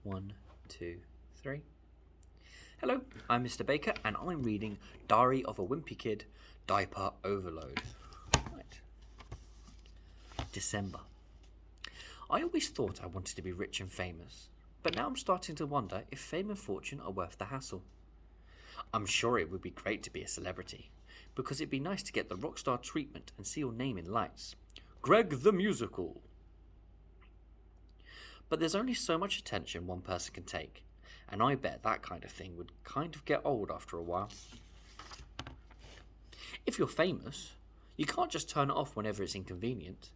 1, 2, 3. Hello, I'm Mr. Baker, and I'm reading Diary of a Wimpy Kid, Diaper Overlode. Right. December. I always thought I wanted to be rich and famous, but now I'm starting to wonder if fame and fortune are worth the hassle. I'm sure it would be great to be a celebrity, because it'd be nice to get the rock star treatment and see your name in lights. Greg the Musical. But there's only so much attention one person can take, and I bet that kind of thing would kind of get old after a while. If you're famous, you can't just turn it off whenever it's inconvenient,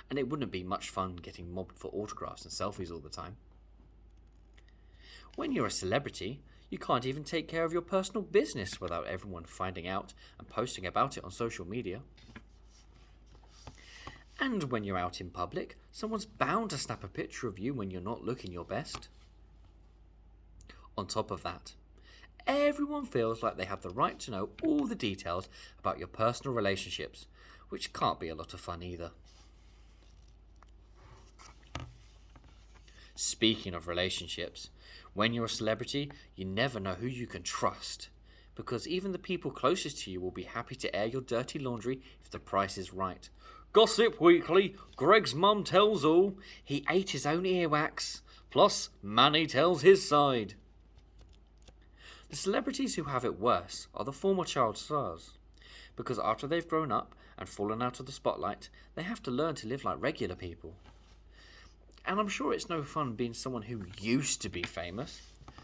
and it wouldn't be much fun getting mobbed for autographs and selfies all the time. When you're a celebrity, you can't even take care of your personal business without everyone finding out and posting about it on social media. And when you're out in public, someone's bound to snap a picture of you when you're not looking your best. On top of that, everyone feels like they have the right to know all the details about your personal relationships, which can't be a lot of fun either. Speaking of relationships, when you're a celebrity, you never know who you can trust, because even the people closest to you will be happy to air your dirty laundry if the price is right. Gossip Weekly, Greg's mum tells all, he ate his own earwax, plus Manny tells his side. The celebrities who have it worse are the former child stars, because after they've grown up and fallen out of the spotlight, they have to learn to live like regular people. And I'm sure it's no fun being someone who used to be famous.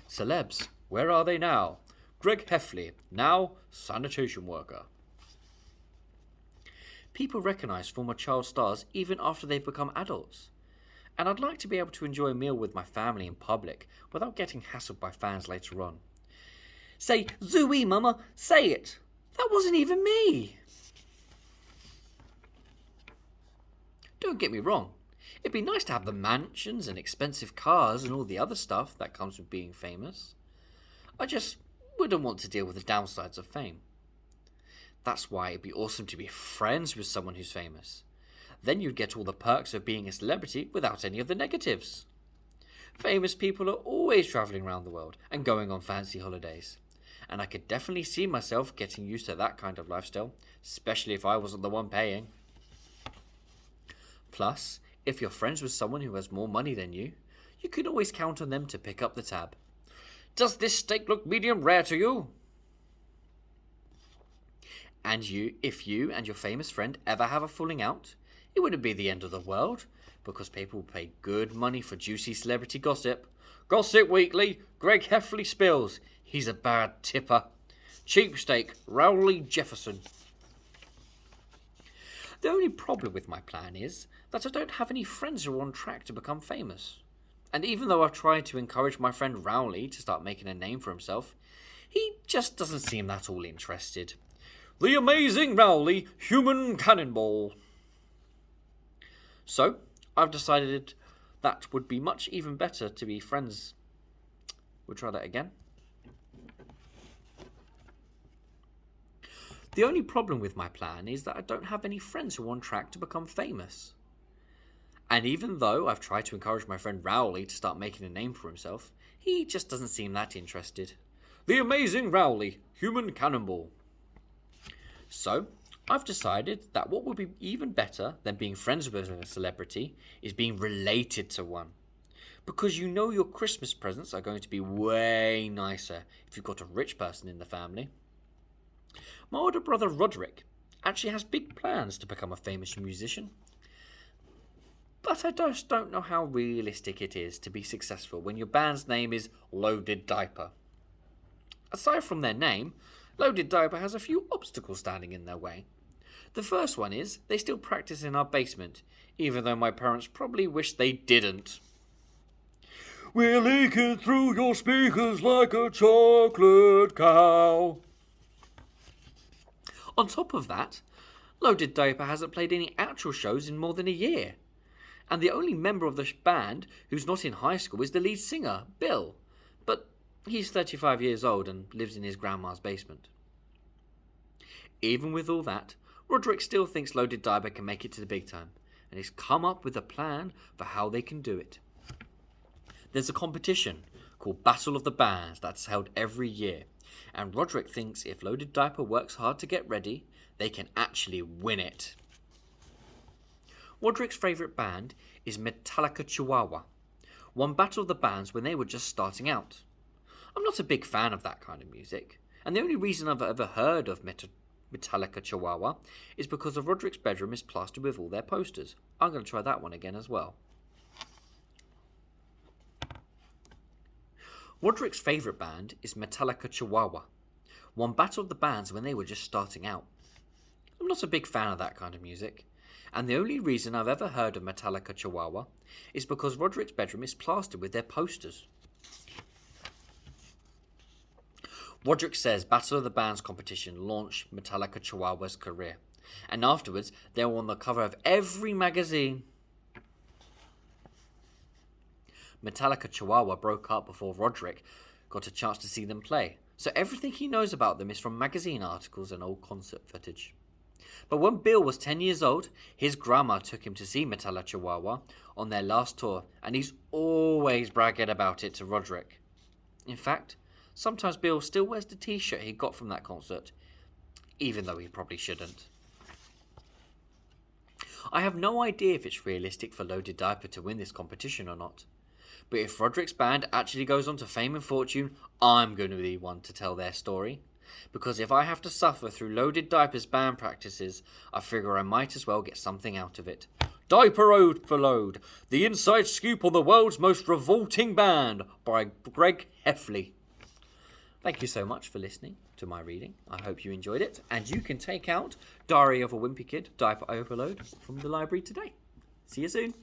Celebs, where are they now? Greg Heffley, now sanitation worker. People recognise former child stars even after they've become adults. And I'd like to be able to enjoy a meal with my family in public without getting hassled by fans later on. Say, Zooey, Mama, say it! That wasn't even me! Don't get me wrong, it'd be nice to have the mansions and expensive cars and all the other stuff that comes with being famous. I just wouldn't want to deal with the downsides of fame. That's why it'd be awesome to be friends with someone who's famous. Then you'd get all the perks of being a celebrity without any of the negatives. Famous people are always travelling around the world and going on fancy holidays. And I could definitely see myself getting used to that kind of lifestyle, especially if I wasn't the one paying. Plus, if you're friends with someone who has more money than you can always count on them to pick up the tab. Does this steak look medium rare to you? And if you and your famous friend ever have a falling out, it wouldn't be the end of the world, because people will pay good money for juicy celebrity gossip. Gossip Weekly, Greg Heffley spills. He's a bad tipper. Cheapsteak, Rowley Jefferson. The only problem with my plan is that I don't have any friends who are on track to become famous. And even though I've tried to encourage my friend Rowley to start making a name for himself, he just doesn't seem that all interested. The amazing Rowley, human cannonball. So, I've decided that would be much even better to be friends. We'll try that again. The only problem with my plan is that I don't have any friends who are on track to become famous. And even though I've tried to encourage my friend Rowley to start making a name for himself, he just doesn't seem that interested. The amazing Rowley, human cannonball. So, I've decided that what would be even better than being friends with a celebrity is being related to one. Because you know your Christmas presents are going to be way nicer if you've got a rich person in the family. My older brother Rodrick actually has big plans to become a famous musician. But I just don't know how realistic it is to be successful when your band's name is Loaded Diaper. Aside from their name, Loaded Diaper has a few obstacles standing in their way. The first one is they still practice in our basement, even though my parents probably wish they didn't. We're leaking through your speakers like a chocolate cow. On top of that, Loaded Diaper hasn't played any actual shows in more than a year. And the only member of the band who's not in high school is the lead singer, Bill. But he's 35 years old and lives in his grandma's basement. Even with all that, Rodrick still thinks Loaded Diaper can make it to the big time, and he's come up with a plan for how they can do it. There's a competition called Battle of the Bands that's held every year, and Rodrick thinks if Loaded Diaper works hard to get ready, they can actually win it. Rodrick's favourite band is Metallica Chihuahua, won Battle of the Bands when they were just starting out. I'm not a big fan of that kind of music, and the only reason I've ever heard of Metallica Chihuahua is because of Rodrick's bedroom is plastered with all their posters. I'm going to try that one again as well. Rodrick's favourite band is Metallica Chihuahua, won Battle of the Bands when they were just starting out. I'm not a big fan of that kind of music, and the only reason I've ever heard of Metallica Chihuahua is because Rodrick's bedroom is plastered with their posters. Rodrick says Battle of the Bands competition launched Metallica Chihuahua's career, and afterwards they were on the cover of every magazine. Metallica Chihuahua broke up before Rodrick got a chance to see them play, so everything he knows about them is from magazine articles and old concert footage. But when Bill was 10 years old, his grandma took him to see Metallica Chihuahua on their last tour, and he's always bragging about it to Rodrick. In fact, sometimes Bill still wears the t-shirt he got from that concert, even though he probably shouldn't. I have no idea if it's realistic for Loaded Diaper to win this competition or not, but if Rodrick's band actually goes on to fame and fortune, I'm going to be one to tell their story. Because if I have to suffer through Loaded Diaper's band practices, I figure I might as well get something out of it. Diaper Overlode, the inside scoop on the world's most revolting band, by Greg Heffley. Thank you so much for listening to my reading. I hope you enjoyed it, and you can take out Diary of a Wimpy Kid, Diaper Overlode from the library today. See you soon.